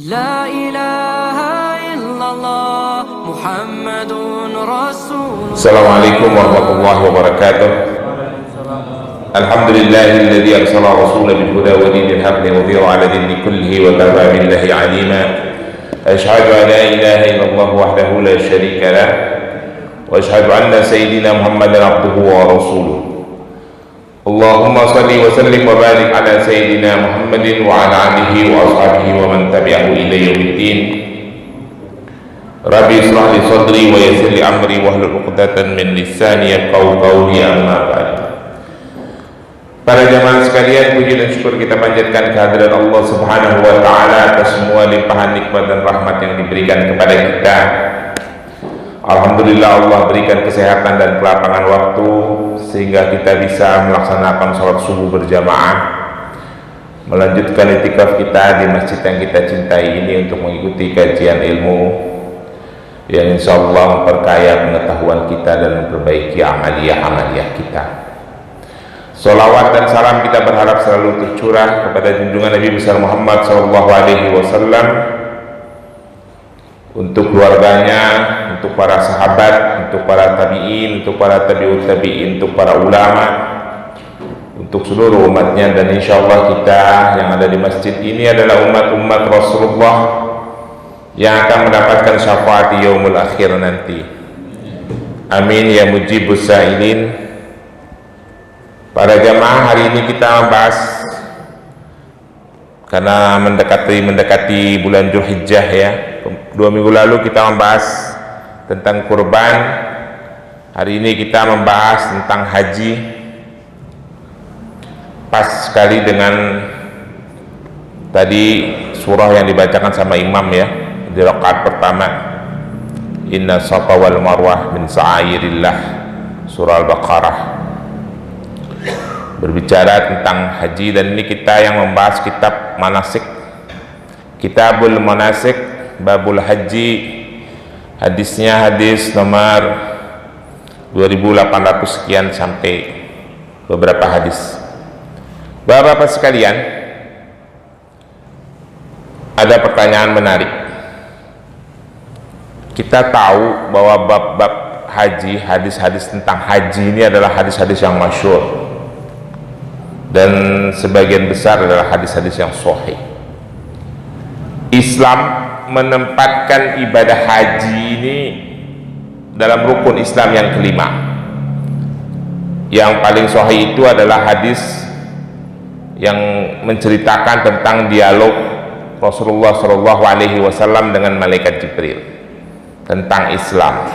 لا إله إلا الله محمد رسول الله. السلام عليكم ورحمة الله وبركاته. الحمد لله الذي أرسل رسوله بالهدى ودين الحق ليظهره على الدين كله وكفى بالله عليما. أشهد أن لا إله إلا الله وحده لا شريك له وأشهد أن سيدنا محمدا عبده ورسوله. اللهم صل وسلم وبارك على سيدنا محمد وعلى آله وأصحابه ومن تبعه إلى يوم الدين. Rabbi ishrah li sadri wa yassir li amri wahlul 'uqdatam min lisani yafqahu qawli, amma ba'd. Para jamaah sekalian, puji dan syukur kita panjatkan kehadirat Allah Subhanahu wa taala atas semua limpahan nikmat dan rahmat yang diberikan kepada kita. Alhamdulillah, Allah berikan kesehatan dan kelapangan waktu sehingga kita bisa melaksanakan sholat subuh berjamaah, melanjutkan itikaf kita di masjid yang kita cintai ini untuk mengikuti kajian ilmu yang insya Allah memperkaya pengetahuan kita dan memperbaiki amaliyah kita. Salawat dan salam kita berharap selalu tercurah kepada junjungan Nabi besar Muhammad SAW, untuk keluarganya, untuk para sahabat, untuk para tabi'in, untuk para tabi'ut tabi'in, untuk para ulama, untuk seluruh umatnya. Dan insya Allah kita yang ada di masjid ini adalah umat-umat Rasulullah yang akan mendapatkan syafaat di yaumul akhir nanti. Amin ya mujibus sa'ilin. Para jamaah, hari ini kita membahas, karena mendekati bulan Dzulhijjah ya. 2 minggu lalu kita membahas tentang kurban. Hari ini kita membahas tentang haji. Pas sekali dengan tadi surah yang dibacakan sama imam ya di rakaat pertama, Inna Safa wal Marwah min Sa'airillah, surah Al-Baqarah, berbicara tentang haji. Dan ini kita yang membahas kitab manasik, Kitabul Manasik, Babul Haji. Hadisnya hadis nomor 2800 sekian sampai beberapa hadis. Bapak-bapak sekalian, ada pertanyaan menarik. Kita tahu bahwa bab-bab haji, hadis-hadis tentang haji ini adalah hadis-hadis yang masyhur, dan sebagian besar adalah hadis-hadis yang sahih. Islam menempatkan ibadah haji ini dalam rukun Islam yang kelima. Yang paling sahih itu adalah hadis yang menceritakan tentang dialog Rasulullah SAW dengan malaikat Jibril tentang Islam,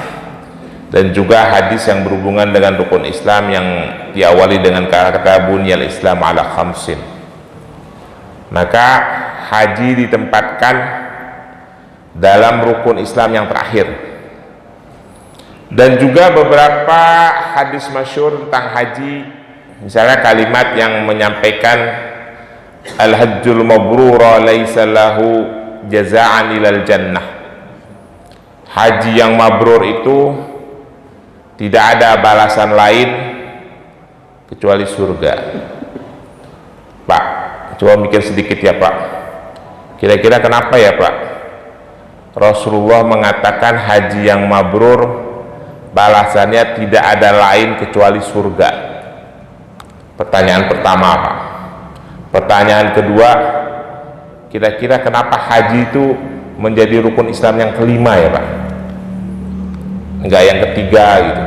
dan juga hadis yang berhubungan dengan rukun Islam yang diawali dengan kata bunyal Islam ala khamsin. Maka haji ditempatkan dalam rukun Islam yang terakhir. Dan juga beberapa hadis masyhur tentang haji, misalnya kalimat yang menyampaikan al-hajjul mabrura laisa lahu jaza'an ilal jannah. Haji yang mabrur itu tidak ada balasan lain kecuali surga. Pak, coba mikir sedikit ya Pak, kira-kira kenapa ya Pak Rasulullah mengatakan haji yang mabrur balasannya tidak ada lain kecuali surga? Pertanyaan pertama Pak. Pertanyaan kedua, kira-kira kenapa haji itu menjadi rukun Islam yang kelima ya Pak, enggak yang ketiga gitu?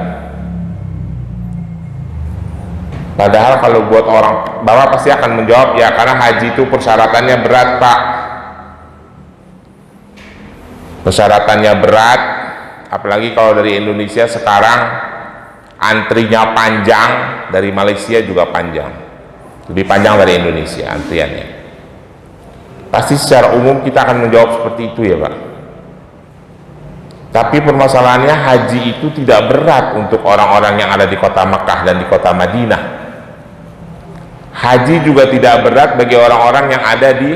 Padahal kalau buat orang, Bapak pasti akan menjawab, ya karena haji itu persyaratannya berat Pak. Persyaratannya berat, apalagi kalau dari Indonesia sekarang antrinya panjang, dari Malaysia juga panjang, lebih panjang dari Indonesia antriannya. Pasti secara umum kita akan menjawab seperti itu ya Pak. Tapi permasalahannya haji itu tidak berat untuk orang-orang yang ada di kota Mekah dan di kota Madinah. Haji juga tidak berat bagi orang-orang yang ada di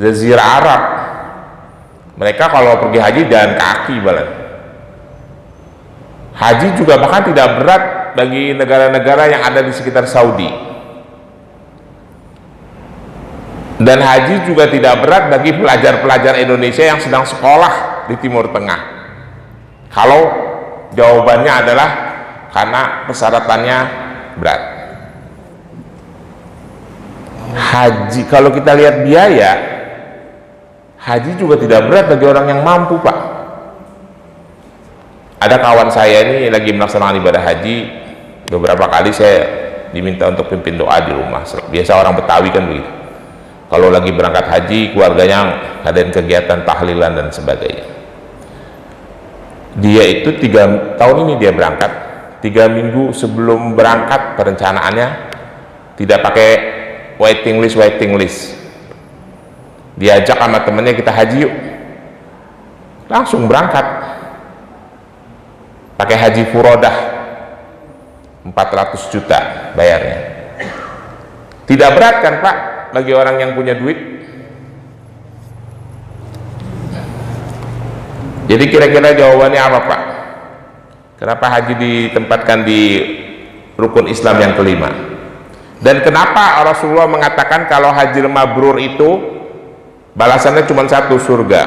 Jazirah Arab. Mereka kalau pergi haji jalan kaki balan. Haji juga bahkan tidak berat bagi negara-negara yang ada di sekitar Saudi. Dan haji juga tidak berat bagi pelajar-pelajar Indonesia yang sedang sekolah di Timur Tengah. Kalau jawabannya adalah karena persyaratannya berat. Haji, kalau kita lihat biaya, haji juga tidak berat bagi orang yang mampu, Pak. Ada kawan saya ini lagi melaksanakan ibadah haji, beberapa kali saya diminta untuk pimpin doa di rumah. Biasa orang Betawi kan begitu, kalau lagi berangkat haji keluarganya ngadain kegiatan tahlilan dan sebagainya. Dia itu 3 tahun ini dia berangkat, 3 minggu sebelum berangkat perencanaannya tidak pakai waiting list, diajak sama temennya, kita haji yuk, langsung berangkat pakai haji furodah 400 juta bayarnya. Tidak berat kan Pak bagi orang yang punya duit? Jadi kira-kira jawabannya apa Pak? Kenapa haji ditempatkan di rukun Islam yang kelima? Dan kenapa Rasulullah mengatakan kalau haji mabrur itu balasannya cuma 1, surga?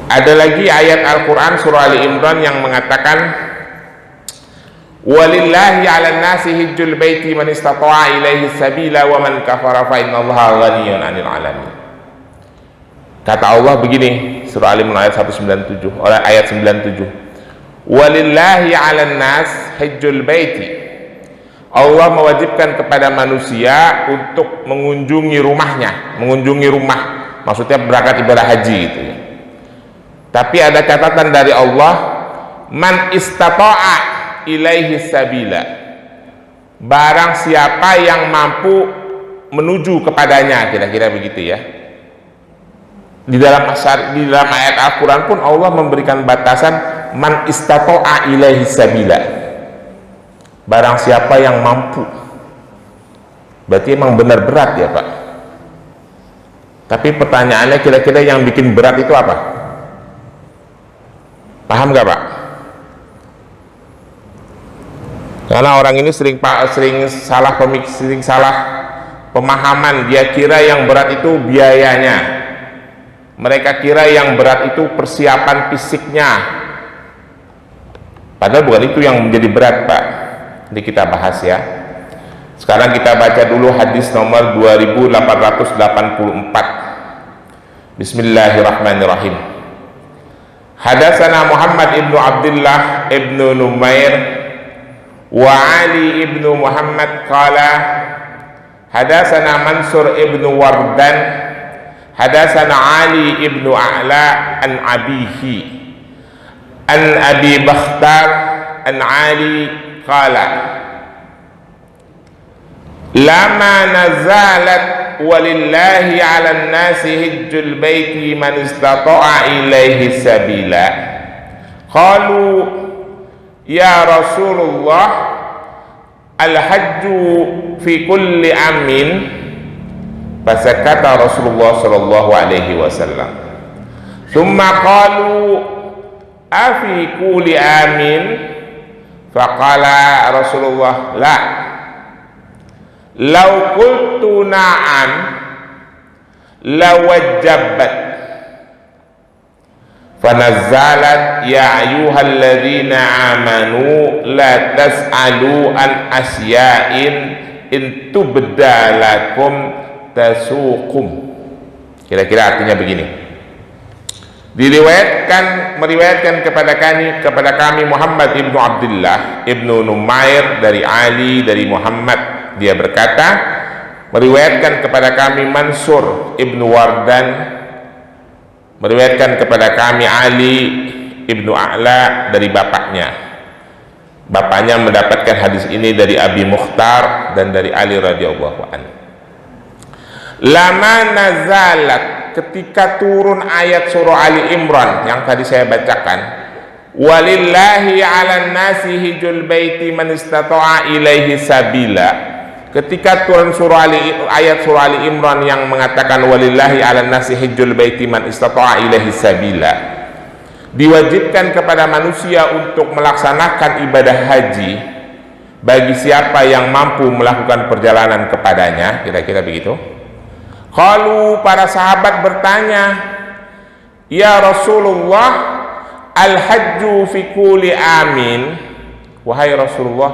Ada lagi ayat Al-Quran surah Ali Imran yang mengatakan walillahi 'alan nasi hijjul baiti man istata'a ilaihi sabila wa man kafara fa innallaha ghaniyyun 'anil 'alamin. Kata Allah begini, surah Ali Imran ayat 197, ayat 97. Walillahi 'alan nas hijjul baiti. Allah mewajibkan kepada manusia untuk mengunjungi rumahnya, mengunjungi rumah, maksudnya berangkat ibadah haji gitu ya. Tapi ada catatan dari Allah, man istata'a ilaihi sabila, barang siapa yang mampu menuju kepadanya, kira-kira begitu ya. Di dalam ayat Al-Quran pun Allah memberikan batasan man istata'a ilaihi sabila, barang siapa yang mampu. Berarti emang benar berat ya Pak. Tapi pertanyaannya, kira-kira yang bikin berat itu apa? Paham gak Pak? Karena orang ini sering salah pemahaman. Dia kira yang berat itu biayanya, mereka kira yang berat itu persiapan fisiknya, padahal bukan itu yang menjadi berat Pak. Jadi kita bahas ya. Sekarang kita baca dulu hadis nomor 2884. Bismillahirrahmanirrahim. Hadatsana Muhammad ibnu Abdullah ibnu Numair wa Ali ibnu Muhammad qala hadatsana Mansur ibnu Wardan hadatsana Ali ibnu A'la an abihi an Abi Bakhtar an Ali qala lama nazalat walillahi 'alan nasi hijjul baiti man istata'a ilaihi sabila qalu ya Rasulullah al-hajju fi kulli amin, fasakata Rasulullah sallallahu alaihi wasallam. Thumma qalu afi kulli amin, faqala Rasulullah la, law qultu na'am lawajjabat, fanazzalat ya ayyuhalladzina amanu la tas'alu an asya'in in tubda lakum tasuqum. Kira-kira artinya begini, meriwayatkan kepada kami Muhammad ibnu Abdullah ibnu Numair dari Ali dari Muhammad, dia berkata, meriwayatkan kepada kami Mansur ibnu Wardan, meriwayatkan kepada kami Ali ibnu A'la dari bapaknya. Bapaknya mendapatkan hadis ini dari Abi Mukhtar dan dari Ali radhiyallahu anhu. Lama nazalat, ketika turun ayat surah Ali Imran yang tadi saya bacakan, walillahi 'alan nasi hijjul baiti man istata'a ilaihi sabila. Ketika turun ayat surah Ali Imran yang mengatakan walillahi 'alan nasi hijjul baiti man istata'a ilaihi sabila, diwajibkan kepada manusia untuk melaksanakan ibadah haji bagi siapa yang mampu melakukan perjalanan kepadanya, kira-kira begitu. Qalu, para sahabat bertanya, ya Rasulullah, al-hajju fi kulli amin. Wahai Rasulullah,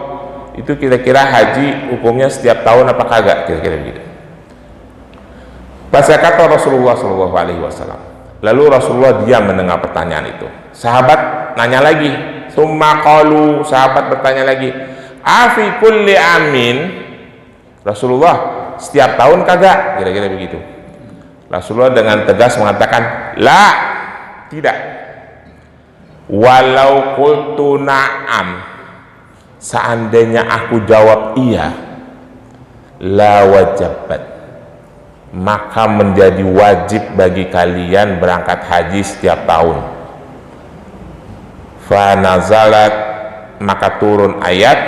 itu kira-kira haji hukumnya setiap tahun apa kagak, kira-kira begitu. Pas kata Rasulullah sallallahu alaihi wasallam. Lalu Rasulullah diam mendengar pertanyaan itu. Sahabat nanya lagi, summa qalu, sahabat bertanya lagi, afi kulli amin. Rasulullah, setiap tahun kagak, kira-kira begitu. Rasulullah dengan tegas mengatakan, la, tidak. Walau qultu na'am, seandainya aku jawab iya, la wajabat, maka menjadi wajib bagi kalian berangkat haji setiap tahun. Fa nazalat, maka turun ayat,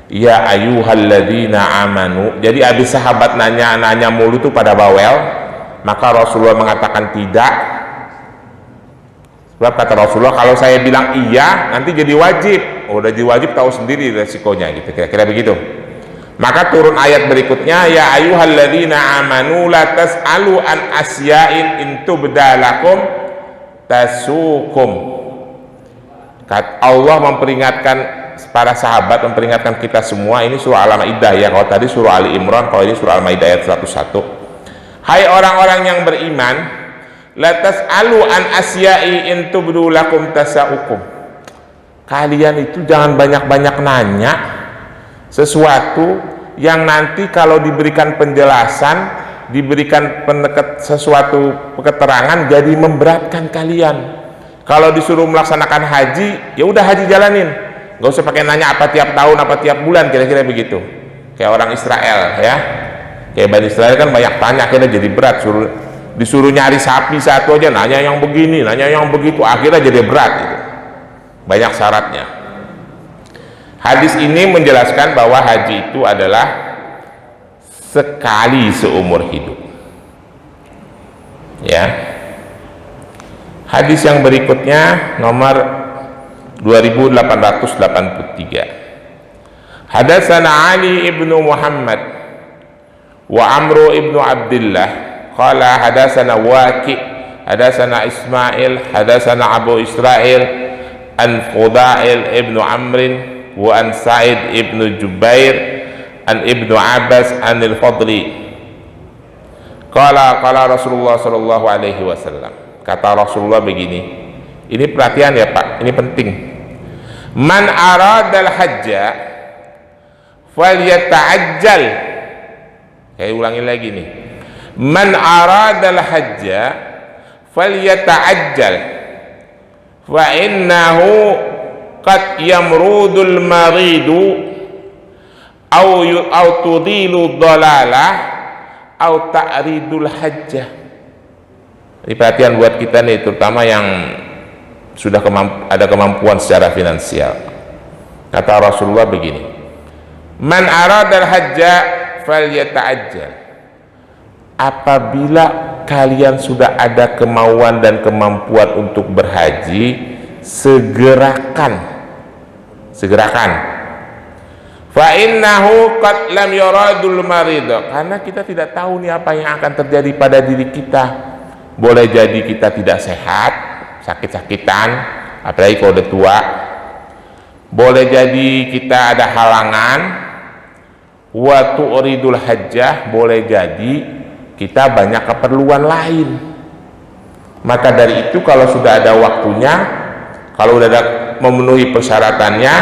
ya ayyuhalladzina amanu. Jadi habis sahabat nanya mulu itu pada bawel, maka Rasulullah mengatakan tidak. Sebab kata Rasulullah, kalau saya bilang iya nanti jadi wajib. Udah jadi wajib, tahu sendiri resikonya, gitu, kira-kira begitu. Maka turun ayat berikutnya, ya ayyuhalladzina amanu la tas'alu an asya'in in tubda lakum tasukum. Allah memperingatkan para sahabat, memperingatkan kita semua. Ini surah Al-Maidah ya, kalau tadi surah Ali Imran, kalau ini surah Al-Maidah ayat 101. Hai orang-orang yang beriman, la tas'alu an asya'i in tubdu lakum tasaukum. Kalian itu jangan banyak-banyak nanya sesuatu yang nanti kalau diberikan penjelasan, diberikan sesuatu keterangan jadi memberatkan kalian. Kalau disuruh melaksanakan haji, ya udah haji jalanin, nggak usah pakai nanya apa tiap tahun, apa tiap bulan, kira-kira begitu. Kayak orang Israel ya, kayak Bani Israel kan banyak tanya, akhirnya jadi berat. Disuruh nyari sapi satu aja nanya yang begini, nanya yang begitu, akhirnya jadi berat gitu. Banyak syaratnya. Hadis ini menjelaskan bahwa haji itu adalah sekali seumur hidup. Ya. Hadis yang berikutnya nomor 2883. Hadatsana Ali ibnu Muhammad wa Amru ibnu Abdullah qala hadatsana Waqi hadatsana Ismail hadatsana Abu Israil an Fudail ibnu Amrin wa an Sa'id ibnu Jubair an ibnu Abbas an al-Fadli qala Rasulullah sallallahu alaihi wasallam. Kata Rasulullah begini, ini perhatian ya Pak, ini penting. Man aradal hajja falyata'ajjal. Saya ulangi lagi nih. Man aradal hajja falyata'ajjal fa innahu qad yamrudul maridu au tudilu dhalalah au ta'ridul hajjah. Ini perhatian buat kita nih, terutama yang sudah ada kemampuan secara finansial. Kata Rasulullah begini, man aradal hajja falyata'ajjal. Apabila kalian sudah ada kemauan dan kemampuan untuk berhaji, segerakan. Fa innahu qad lam yuradul marid. Karena kita tidak tahu nih apa yang akan terjadi pada diri kita. Boleh jadi kita tidak sehat, sakit-sakitan, apalagi kalau udah tua. Boleh jadi kita ada halangan. Wa tu'ridul hajjah, boleh jadi kita banyak keperluan lain. Maka dari itu kalau sudah ada waktunya, kalau sudah ada memenuhi persyaratannya,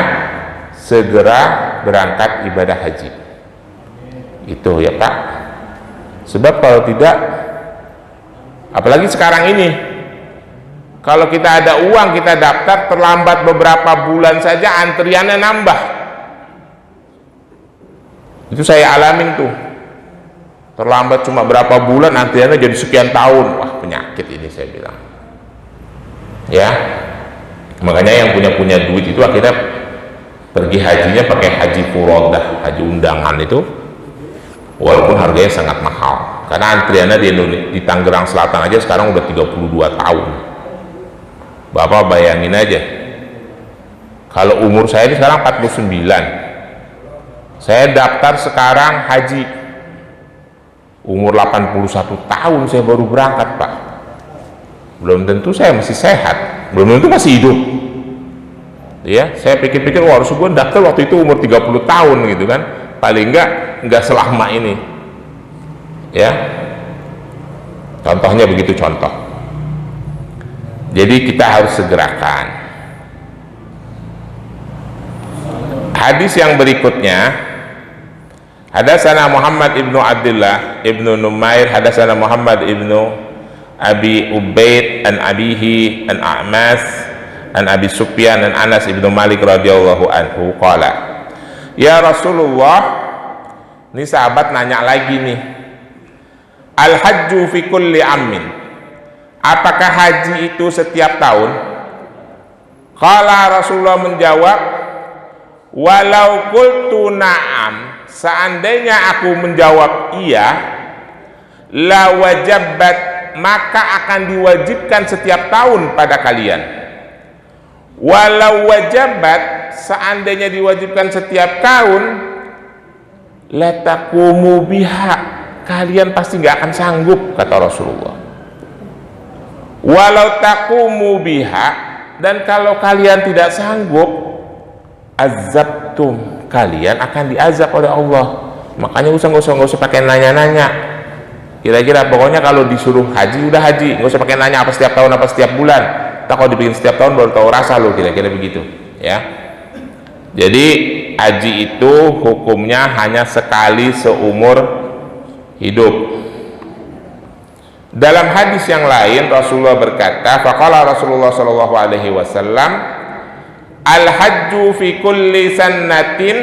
segera berangkat ibadah haji. Itu ya Pak. Sebab kalau tidak, apalagi sekarang ini, kalau kita ada uang, kita daftar, terlambat beberapa bulan saja antriannya nambah. Itu saya alamin tuh, terlambat cuma berapa bulan antriannya jadi sekian tahun. Wah, penyakit ini saya bilang ya. Makanya yang punya duit itu akhirnya pergi hajinya pakai haji furodah, haji undangan itu, walaupun harganya sangat mahal. Karena antriannya di Tangerang Selatan aja sekarang udah 32 tahun. Bapak bayangin aja, kalau umur saya ini sekarang 49, Saya daftar sekarang haji, umur 81 tahun saya baru berangkat, Pak. Belum tentu saya masih sehat, belum tentu masih hidup. Ya, saya pikir-pikir, wah, harus gue daftar waktu itu umur 30 tahun gitu kan, paling enggak selama ini. Ya, contohnya begitu contoh. Jadi kita harus segerakan. Hadis yang berikutnya, hadatsana Muhammad ibnu Abdullah ibnu Numair, hadatsana Muhammad ibnu Abi Ubaid an abihi an A'mas an Abi Sufyan an Anas ibnu Malik radhiyallahu anhu qala, ya Rasulullah, ini sahabat nanya lagi nih, al hajju fi kulli amin, apakah haji itu setiap tahun? Qala, Rasulullah menjawab, walau qultu na'am, seandainya aku menjawab iya, la wajabat, maka akan diwajibkan setiap tahun pada kalian. Walau wajabat, seandainya diwajibkan setiap tahun, la taqumu biha, kalian pasti nggak akan sanggup, kata Rasulullah. Walau taqumu biha, dan kalau kalian tidak sanggup, azabtum, kalian akan diazab oleh Allah. Makanya nggak usah pakai nanya-nanya. Kira-kira pokoknya kalau disuruh haji, udah haji, nggak usah pakai nanya apa setiap tahun, apa setiap bulan. Tak, kalau dibikin setiap tahun baru tahu rasa lo, kira-kira begitu ya. Jadi haji itu hukumnya hanya sekali seumur hidup. Dalam hadis yang lain Rasulullah berkata, faqala Rasulullah sallallahu alaihi wasallam, al hajju fi kulli sannatin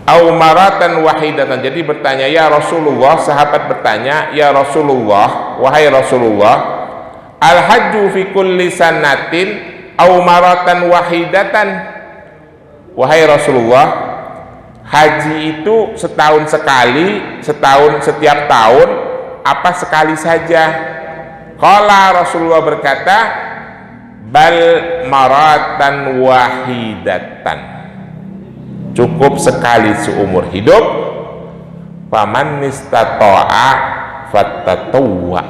aw maratan wahidatan. Jadi bertanya, ya Rasulullah, sahabat bertanya, ya Rasulullah, wahai Rasulullah, al hajju fi kulli sannatin aw maratan wahidatan, wahai Rasulullah, haji itu setahun sekali, setiap tahun, apa sekali saja? Qala, Rasulullah berkata, bal maratan wahidatan, cukup sekali seumur hidup. Faman istata'a fatatawwa,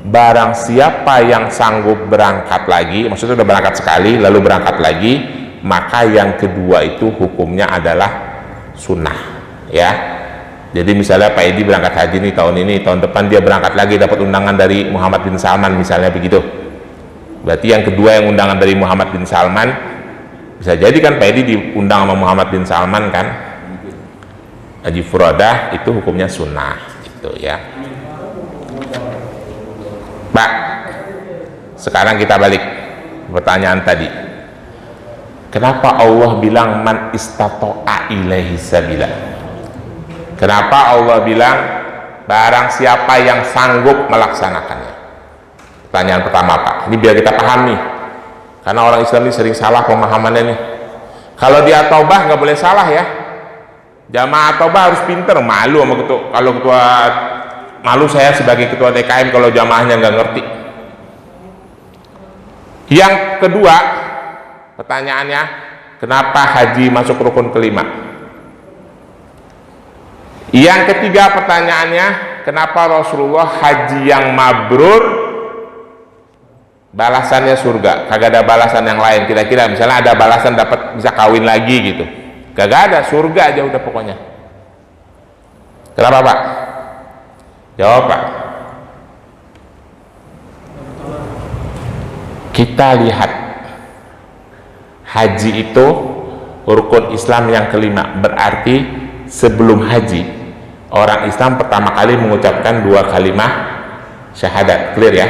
barang siapa yang sanggup berangkat lagi, maksudnya udah berangkat sekali lalu berangkat lagi, maka yang kedua itu hukumnya adalah sunnah ya. Jadi misalnya Pak Edi berangkat haji nih tahun ini, tahun depan dia berangkat lagi, dapat undangan dari Muhammad bin Salman misalnya begitu, berarti yang kedua yang undangan dari Muhammad bin Salman, bisa jadi kan Pak Edi diundang sama Muhammad bin Salman kan, haji furadah, itu hukumnya sunnah itu ya. Pak, sekarang kita balik pertanyaan tadi, kenapa Allah bilang man istata'a ilaihi sabila? Kenapa Allah bilang barang siapa yang sanggup melaksanakannya? Pertanyaan pertama, Pak, ini biar kita paham nih, karena orang Islam ini sering salah pemahamannya nih. Kalau dia taubah nggak boleh salah ya, jamaah taubah harus pinter. Malu sama ketua, kalau ketua, malu saya sebagai ketua DKM kalau jamaahnya nggak ngerti. Yang kedua pertanyaannya, kenapa haji masuk rukun kelima? Yang ketiga pertanyaannya, kenapa Rasulullah haji yang mabrur balasannya surga, kagak ada balasan yang lain? Kira-kira misalnya ada balasan dapat bisa kawin lagi gitu, kagak ada, surga aja udah pokoknya. Kenapa, Pak? Jawab, Pak. Kita lihat haji itu rukun Islam yang kelima, berarti sebelum haji orang Islam pertama kali mengucapkan dua kalimat syahadat. Clear ya?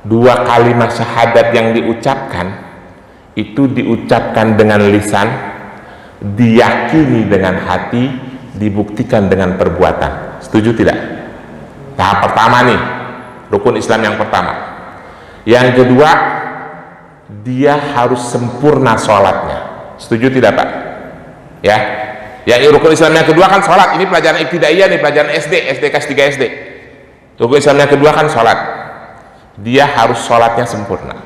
Dua kalimat syahadat yang diucapkan itu diucapkan dengan lisan, diyakini dengan hati, dibuktikan dengan perbuatan. Setuju tidak? Tahap pertama nih, rukun Islam yang pertama. Yang kedua, dia harus sempurna sholatnya. Setuju tidak, Pak? Ya, yang rukun Islam yang kedua kan sholat. Ini pelajaran ibtidaiyah nih, pelajaran SD kelas 3 SD. Rukun Islam yang kedua kan sholat. Dia harus sholatnya sempurna.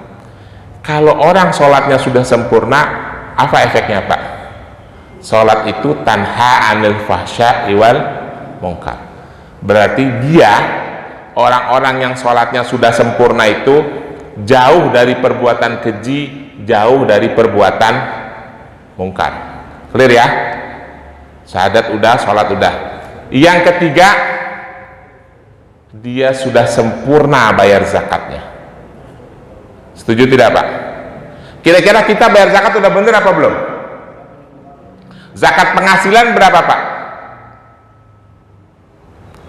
Kalau orang sholatnya sudah sempurna, Apa efeknya Pak? Sholat itu tanha anil fahsya'i wal munkar. Berarti dia, orang-orang yang sholatnya sudah sempurna itu jauh dari perbuatan keji, jauh dari perbuatan mungkar. Clear ya? Syahadat udah, sholat udah. Yang ketiga, dia sudah sempurna bayar zakatnya. Setuju tidak Pak? Kira-kira kita bayar zakat udah bener apa belum? Zakat penghasilan berapa Pak?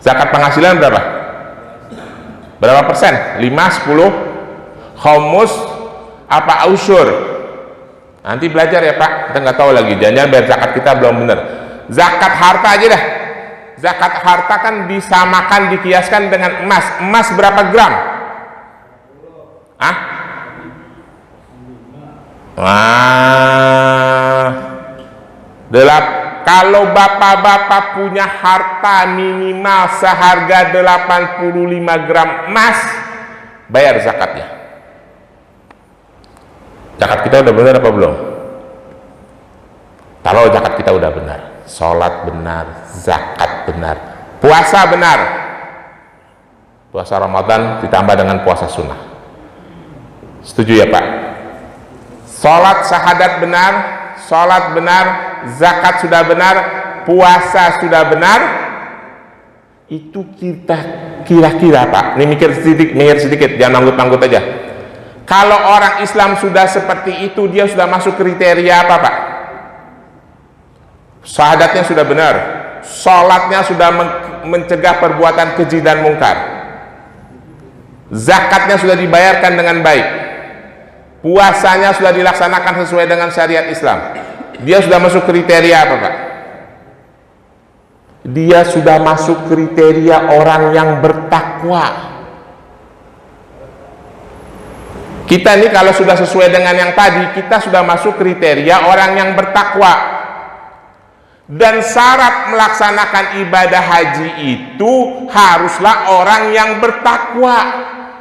Zakat penghasilan berapa? Berapa persen? 5, 10, khumus, apa ausyur? Nanti belajar ya Pak, kita nggak tahu lagi, jangan-jangan bayar zakat kita belum bener. Zakat harta aja dah. Zakat harta kan disamakan, dikiaskan dengan emas. Emas berapa gram? Ah? Kalau bapak-bapak punya harta minimal seharga 85 gram emas, bayar zakatnya. Zakat kita udah benar apa belum? Kalau zakat kita udah benar, sholat benar, zakat benar, puasa benar, puasa Ramadan ditambah dengan puasa sunnah. Setuju ya Pak? Sholat syahadat benar, sholat benar, zakat sudah benar, puasa sudah benar. Itu kita kira-kira Pak, ini mikir sedikit, jangan nanggut-nanggut aja. Kalau orang Islam sudah seperti itu, dia sudah masuk kriteria apa Pak? Syahadatnya sudah benar, sholatnya sudah mencegah perbuatan keji dan mungkar, zakatnya sudah dibayarkan dengan baik, puasanya sudah dilaksanakan sesuai dengan syariat Islam. Dia sudah masuk kriteria apa Pak? Dia sudah masuk kriteria orang yang bertakwa. Kita ini kalau sudah sesuai dengan yang tadi, kita sudah masuk kriteria orang yang bertakwa. Dan syarat melaksanakan ibadah haji itu haruslah orang yang bertakwa.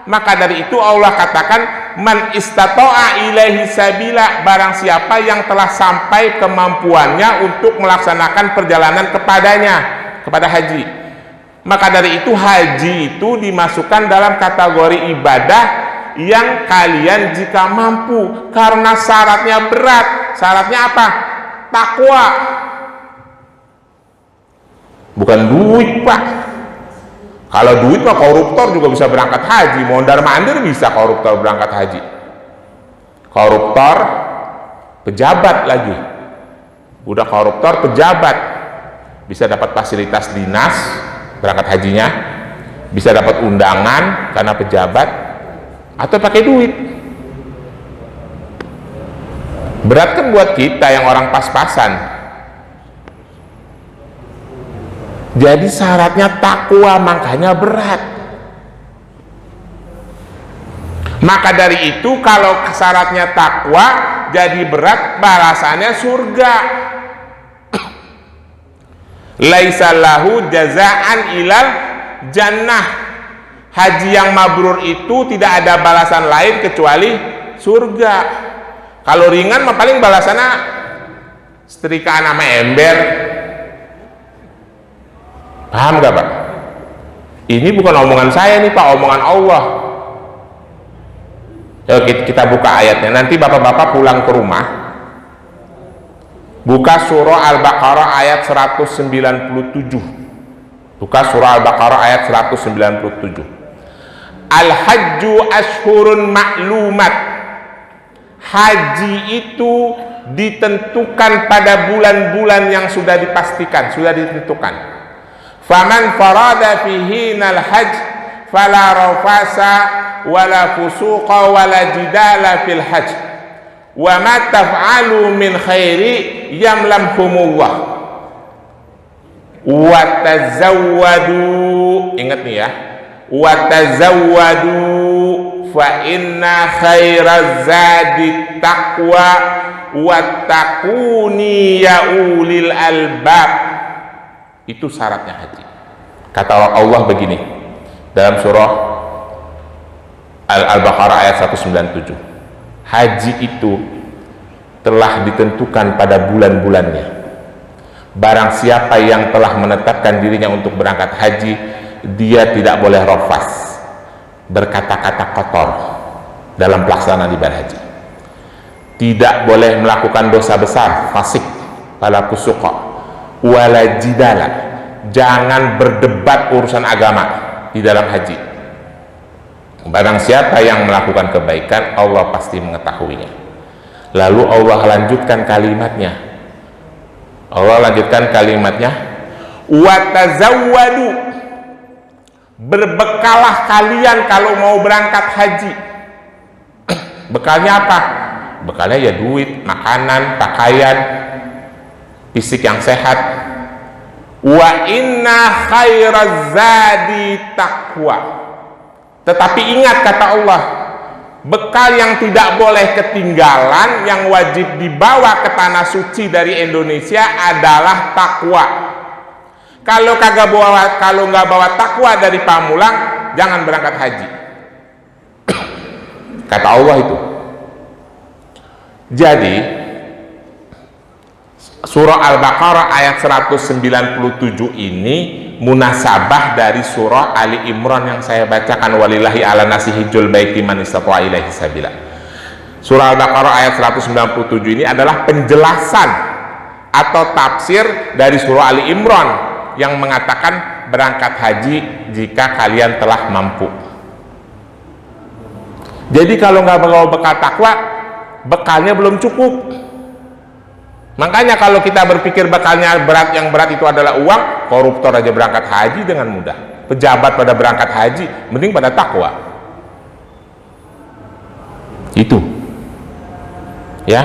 Maka dari itu Allah katakan, man istata'a ilaihi sabila, barang siapa yang telah sampai kemampuannya untuk melaksanakan perjalanan kepada haji. Maka dari itu haji itu dimasukkan dalam kategori ibadah yang kalian jika mampu, karena syaratnya berat. Syaratnya apa? Takwa, bukan duit Pak. Kalau duit mah koruptor juga bisa berangkat haji, mondar-mandir bisa koruptor berangkat haji, koruptor pejabat lagi, udah koruptor pejabat bisa dapat fasilitas dinas berangkat hajinya, bisa dapat undangan karena pejabat, atau pakai duit. Berat kan buat kita yang orang pas-pasan. Jadi syaratnya takwa, makanya berat. Maka dari itu kalau syaratnya takwa jadi berat, balasannya surga. Laisa lahu jazaan ilal jannah. Haji yang mabrur itu tidak ada balasan lain kecuali surga. Kalau ringan mah paling balasannya setrikaan sama ember. Paham gak Pak? Ini bukan omongan saya nih Pak, omongan Allah. Yuk kita buka ayatnya. Nanti bapak-bapak pulang ke rumah, buka surah Al-Baqarah ayat 197. Buka surah Al-Baqarah ayat 197. Al-hajju ashhurun ma'lumat. Haji itu ditentukan pada bulan-bulan yang sudah dipastikan, sudah ditentukan. Faman farada fihinal hajj fala rafasa wala fusuqa wala jidala fil hajj wa ma taf'alu min khairi yamlamhumullah wa tazawwadu. Ingat nih ya, wa tazawwadu fa inna khairaz zadi taqwa wattaquni ya ulil albab. Itu syaratnya haji. Kata Allah begini dalam surah Al-Baqarah ayat 197, haji itu telah ditentukan pada bulan-bulannya. Barang siapa yang telah menetapkan dirinya untuk berangkat haji, dia tidak boleh rafas, berkata-kata kotor dalam pelaksanaan ibadah haji. Tidak boleh melakukan dosa besar, fasik, wala fusuqa, wala jidala. Jangan berdebat urusan agama di dalam haji. Barang siapa yang melakukan kebaikan, Allah pasti mengetahuinya. Lalu Allah lanjutkan kalimatnya. Watazawwadu, berbekalah kalian kalau mau berangkat haji. Bekalnya apa? Bekalnya ya duit, makanan, pakaian, fisik yang sehat. Wa inna khairaz zadi taqwa. Tetapi ingat, kata Allah, bekal yang tidak boleh ketinggalan, yang wajib dibawa ke tanah suci dari Indonesia adalah takwa. Kalau nggak bawa takwa dari Pamulang, jangan berangkat haji. Kata Allah itu. Jadi surah Al-Baqarah ayat 197 ini munasabah dari surah Ali Imran yang saya bacakan, walillahi ala nasi hijjul baiti man istata'a ilaihi sabila. Surah Al-Baqarah ayat 197 ini adalah penjelasan atau tafsir dari surah Ali Imran yang mengatakan berangkat haji jika kalian telah mampu. Jadi kalau nggak bawa bekal takwa, bekalnya belum cukup. Makanya kalau kita berpikir bekalnya berat, yang berat itu adalah uang, koruptor aja berangkat haji dengan mudah. Pejabat pada berangkat haji, mending pada takwa. Itu. Ya.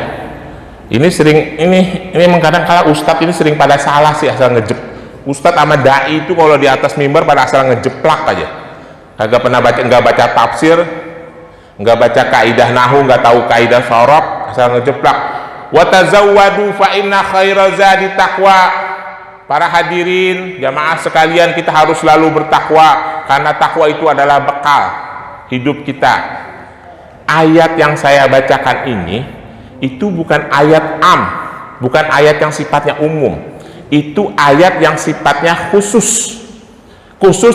Ini sering, ini kadang kala ustadz ini sering pada salah sih, asal ngejep. Ustadz sama dai itu kalau di atas mimbar pada asal ngejeplak aja. Kagak pernah baca, nggak baca tafsir, nggak baca kaidah nahu, nggak tahu kaidah sorob, asal ngejeplak. Watazawwadu fa inna khairaz zadi taqwa. Para hadirin jamaah sekalian, kita harus selalu bertakwa karena takwa itu adalah bekal hidup kita. Ayat yang saya bacakan ini itu bukan ayat bukan ayat yang sifatnya umum. Itu ayat yang sifatnya khusus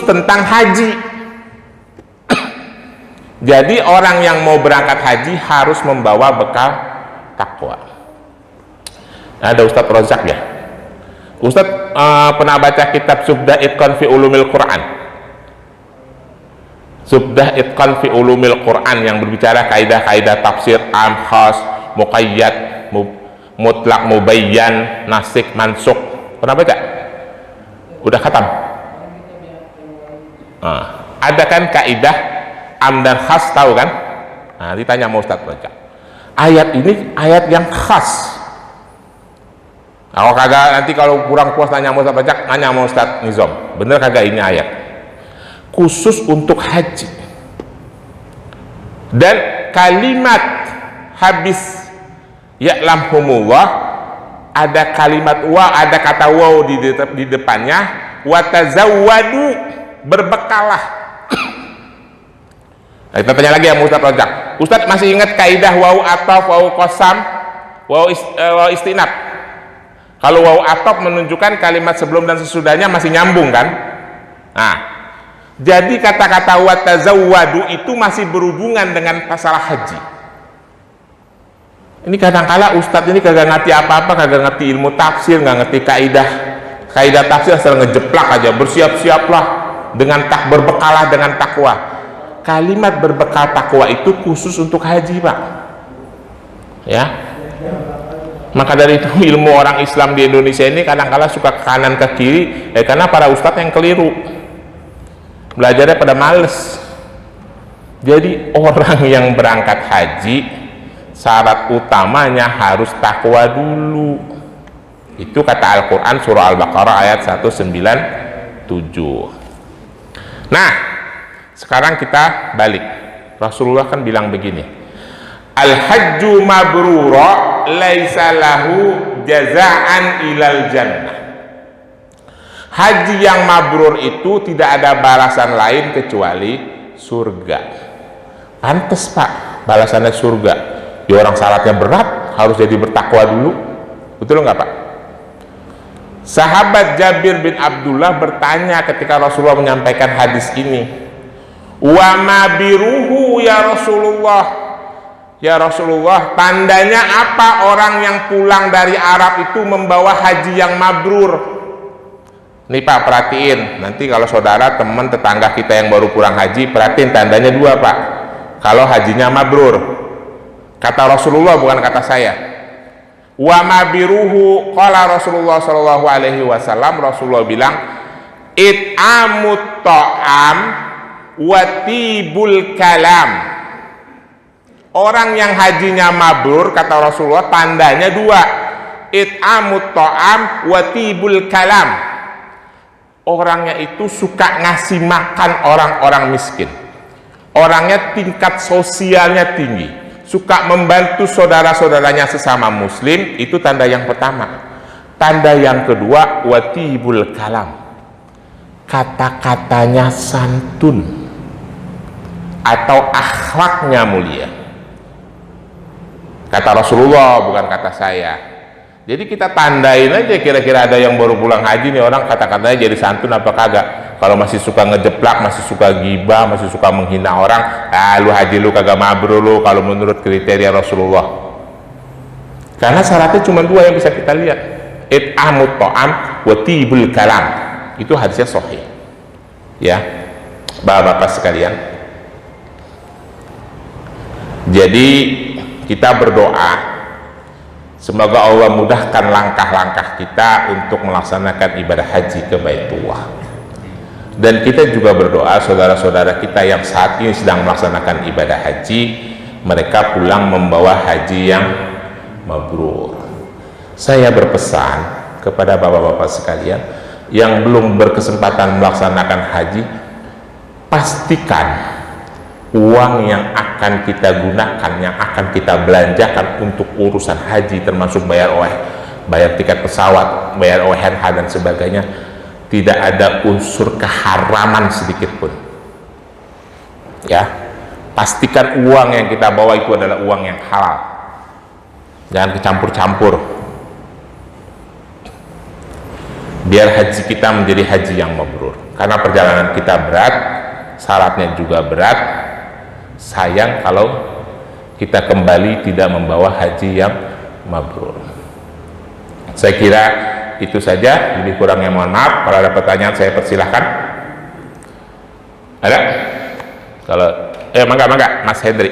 tentang haji. Jadi orang yang mau berangkat haji harus membawa bekal takwa. Ada Ustadz Rozak ya. Ustadz pernah baca kitab Subdah Itqan fi Ulumil Quran. Subdah Itqan fi Ulumil Quran yang berbicara kaidah-kaidah tafsir am, khas, muqayyad, mutlak, mubayyan, nasik, mansuk. Pernah baca? Udah khatam? Ada kan kaidah am dan khas, tahu kan? Nah, ditanya sama Ustadz Rozak. Ayat ini ayat yang khas. Kalau kagak, nanti kalau kurang puas nanya mau Ustadz Bajak, nanya mau Ustadz Nizam, bener kagak ini ayat khusus untuk haji. Dan kalimat habis ya'lamhumullah, ada kalimat ada kata waw di depannya. Watazawwadu, berbekalah. Nah, kita tanya lagi ya Ustadz Bajak, Ustadz masih ingat kaidah waw ataf, waw qasam, waw istinab? Kalau waw atop menunjukkan kalimat sebelum dan sesudahnya masih nyambung kan? Nah, jadi kata-kata watazawwadu itu masih berhubungan dengan masalah haji. Ini kadang-kala ustadz ini kagak ngerti apa-apa, kagak ngerti ilmu tafsir, nggak ngerti kaidah tafsir, asal ngejeplak aja. Bersiap-siaplah dengan berbekalah dengan takwa. Kalimat berbekal takwa itu khusus untuk haji, Pak. Ya. Maka dari itu ilmu orang Islam di Indonesia ini kadang-kala suka ke kanan ke kiri, karena para ustadz yang keliru, belajarnya pada males. Jadi orang yang berangkat haji, syarat utamanya harus takwa dulu. Itu kata Al-Quran surah Al-Baqarah ayat 197. Nah, sekarang kita balik. Rasulullah kan bilang begini, Al-hajju mabrura laisa lahu jazaan ilal jannah. Haji yang mabrur itu tidak ada balasan lain kecuali surga. Pantes Pak, balasannya surga. Ya orang syaratnya berat, harus jadi bertakwa dulu? Betul nggak Pak? Sahabat Jabir bin Abdullah bertanya ketika Rasulullah menyampaikan hadis ini, wa ma biruhu ya Rasulullah, ya Rasulullah, tandanya apa orang yang pulang dari Arab itu membawa haji yang mabrur? Nih Pak, perhatiin, nanti kalau saudara, teman, tetangga kita yang baru pulang haji, perhatiin tandanya dua Pak, kalau hajinya mabrur. Kata Rasulullah, bukan kata saya. Wa ma biruhu, qala Rasulullah sallallahu alaihi wasallam, Rasulullah bilang, it'amut ta'am wa tibul kalam. Orang yang hajinya mabrur, kata Rasulullah, tandanya dua, it'amut ta'am wa tibul kalam. Orangnya itu suka ngasih makan orang-orang miskin, orangnya tingkat sosialnya tinggi, suka membantu saudara-saudaranya sesama muslim. Itu tanda yang pertama. Tanda yang kedua, watibul kalam, kata-katanya santun atau akhlaknya mulia. Kata Rasulullah, bukan kata saya. Jadi kita tandain aja, kira-kira ada yang baru pulang haji nih orang kata-katanya jadi santun apa kagak. Kalau masih suka ngejeplak, masih suka gibah, masih suka menghina orang, lu haji lu kagak mabrur lu kalau menurut kriteria Rasulullah. Karena syaratnya cuma dua yang bisa kita lihat, it'amut ta'am wa tibul kalam. Itu hadisnya sahih. Ya, bapak-bapak sekalian. Jadi kita berdoa semoga Allah mudahkan langkah-langkah kita untuk melaksanakan ibadah haji ke Baitullah. Dan kita juga berdoa saudara-saudara kita yang saat ini sedang melaksanakan ibadah haji, mereka pulang membawa haji yang mabrur. Saya berpesan kepada bapak-bapak sekalian yang belum berkesempatan melaksanakan haji, pastikan uang yang akan kita gunakan, yang akan kita belanjakan untuk urusan haji, termasuk bayar tiket pesawat, bayar OHH dan sebagainya, tidak ada unsur keharaman sedikit pun. Ya, pastikan uang yang kita bawa itu adalah uang yang halal, jangan kecampur-campur, biar haji kita menjadi haji yang mabrur. Karena perjalanan kita berat, syaratnya juga berat. Sayang kalau kita kembali tidak membawa haji yang mabrur. Saya kira itu saja, lebih kurangnya mohon maaf. Kalau ada pertanyaan saya persilahkan. Ada? Kalau mangga Mas Hendri.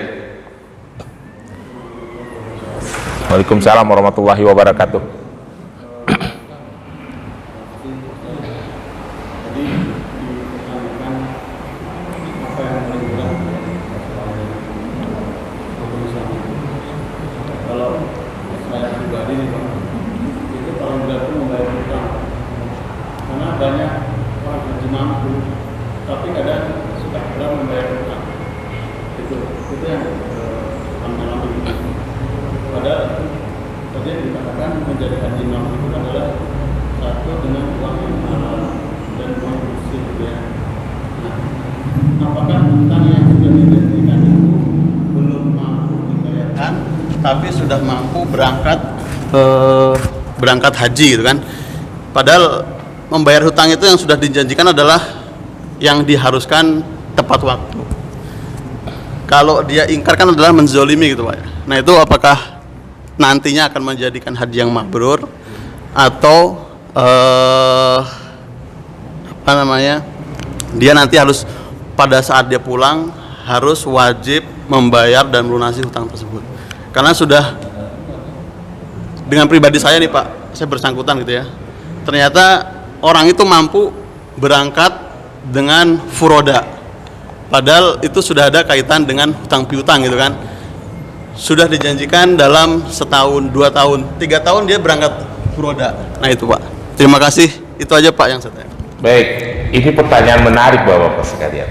Waalaikumsalam warahmatullahi wabarakatuh. Tapi sudah mampu berangkat haji gitu kan. Padahal membayar hutang itu yang sudah dijanjikan adalah yang diharuskan tepat waktu. Kalau dia ingkar kan adalah menzolimi gitu Pak. Nah itu apakah nantinya akan menjadikan haji yang mabrur atau dia nanti harus pada saat dia pulang harus wajib membayar dan melunasi hutang tersebut. Karena sudah, dengan pribadi saya nih Pak, saya bersangkutan gitu ya, ternyata orang itu mampu berangkat dengan furoda, padahal itu sudah ada kaitan dengan hutang piutang gitu kan. Sudah dijanjikan dalam setahun, 2 tahun, 3 tahun dia berangkat furoda. Nah itu Pak, terima kasih, itu aja Pak yang saya tanya. Baik, ini pertanyaan menarik Bapak-Bapak sekalian.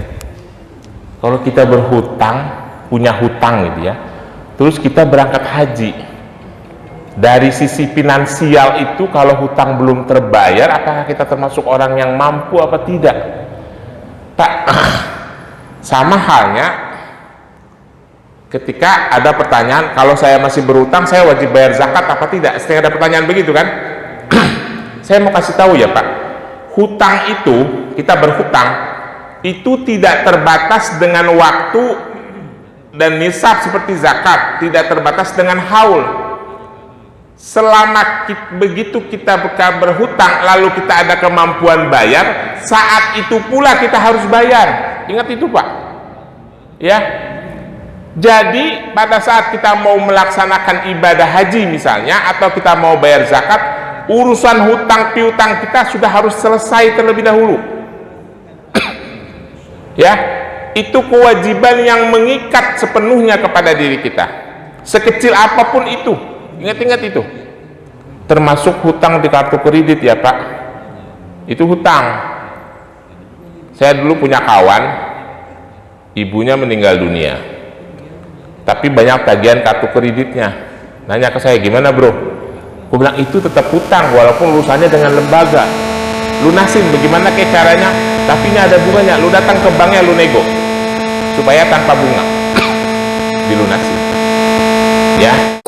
Kalau kita berhutang, punya hutang gitu ya, terus kita berangkat haji, dari sisi finansial itu kalau hutang belum terbayar, apakah kita termasuk orang yang mampu apa tidak? Tak, sama halnya Ketika ada pertanyaan, kalau saya masih berhutang, saya wajib bayar zakat apa tidak? Setiap ada pertanyaan begitu kan? Saya mau kasih tahu ya Pak, hutang itu, kita berhutang, itu tidak terbatas dengan waktu dan nisab seperti zakat, tidak terbatas dengan haul. Selama begitu kita berhutang, lalu kita ada kemampuan bayar, saat itu pula kita harus bayar. Ingat itu Pak. Ya. Jadi pada saat kita mau melaksanakan ibadah haji misalnya, atau kita mau bayar zakat, urusan hutang piutang kita sudah harus selesai terlebih dahulu. Ya, itu kewajiban yang mengikat sepenuhnya kepada diri kita, sekecil apapun itu. Ingat-ingat itu. Termasuk hutang di kartu kredit ya Pak. Itu hutang. Saya dulu punya kawan, ibunya meninggal dunia, tapi banyak tagihan kartu kreditnya. Nanya ke saya, gimana bro? Aku bilang itu tetap hutang walaupun urusannya dengan lembaga. Lunasin, bagaimana kayak caranya? Tapi ini ada bunganya. Lu datang ke banknya, lu nego supaya tanpa bunga dilunasin. Ya.